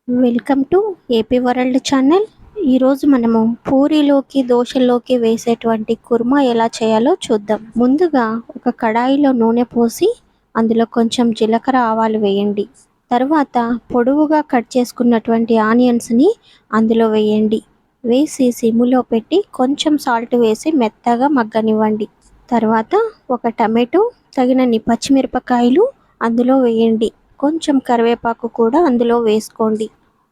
Welcome to AP world channel. ఈరోజు మనము పూరీలోకి దోశల్లోకి వేసేటువంటి కుర్మా ఎలా చేయాలో చూద్దాం. ముందుగా ఒక కడాయిలో నూనె పోసి అందులో కొంచెం జీలకర్ర ఆవాలు వేయండి. తర్వాత పొడవుగా కట్ చేసుకున్నటువంటి ఆనియన్స్ని అందులో వేయండి. వేసి సిమ్లో పెట్టి కొంచెం సాల్ట్ వేసి మెత్తగా మగ్గనివ్వండి. తర్వాత ఒక టమాటో, తగినన్ని పచ్చిమిరపకాయలు అందులో వేయండి. కొంచెం కరివేపాకు కూడా అందులో వేసుకోండి.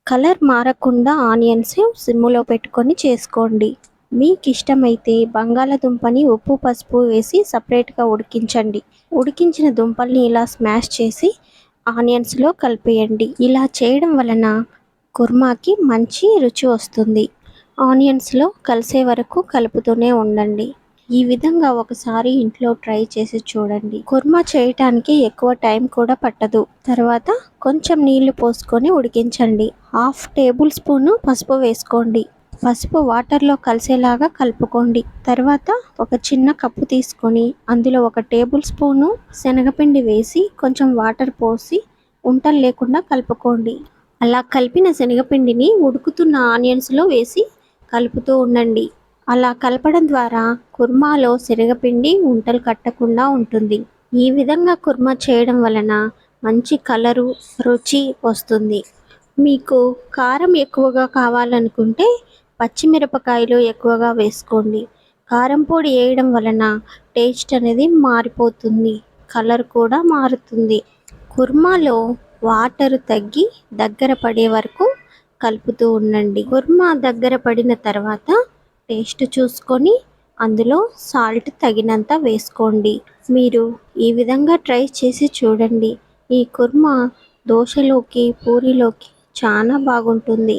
కలర్ మారకుండా ఆనియన్స్ సిమ్ములో పెట్టుకొని చేసుకోండి. మీకు ఇష్టమైతే బంగాళదుంపని ఉప్పు పసుపు వేసి సపరేట్గా ఉడికించండి. ఉడికించిన దుంపల్ని ఇలా స్మాష్ చేసి ఆనియన్స్లో కలిపేయండి. ఇలా చేయడం వలన కుర్మాకి మంచి రుచి వస్తుంది. ఆనియన్స్లో కలిసే వరకు కలుపుతూనే ఉండండి. ఈ విధంగా ఒకసారి ఇంట్లో ట్రై చేసి చూడండి. కుర్మా చేయటానికి ఎక్కువ టైం కూడా పట్టదు. తర్వాత కొంచెం నీళ్లు పోసుకొని ఉడికించండి. 1/2 టేబుల్ స్పూను పసుపు వేసుకోండి. పసుపు వాటర్లో కలిసేలాగా కలుపుకోండి. తర్వాత ఒక చిన్న కప్పు తీసుకొని అందులో 1 టేబుల్ స్పూను శనగపిండి వేసి కొంచెం వాటర్ పోసి ఉంటలు లేకుండా కలుపుకోండి. అలా కలిపిన శనగపిండిని ఉడుకుతున్న ఆనియన్స్లో వేసి కలుపుతూ ఉండండి. అలా కలపడం ద్వారా కుర్మాలో శనగపిండి ఉంటలు కట్టకుండా ఉంటుంది. ఈ విధంగా కుర్మా చేయడం వలన మంచి కలరు, రుచి వస్తుంది. మీకు కారం ఎక్కువగా కావాలనుకుంటే పచ్చిమిరపకాయలు ఎక్కువగా వేసుకోండి. కారం పొడి వేయడం వలన టేస్ట్ అనేది మారిపోతుంది, కలర్ కూడా మారుతుంది. కుర్మాలో వాటర్ తగ్గి దగ్గర పడే వరకు కలుపుతూ ఉండండి. కుర్మా దగ్గర పడిన తర్వాత టేస్ట్ చూసుకొని అందులో సాల్ట్ తగినంత వేసుకోండి. మీరు ఈ విధంగా ట్రై చేసి చూడండి. ఈ కుర్మా దోశలోకి, పూరీలోకి చాలా బాగుంటుంది.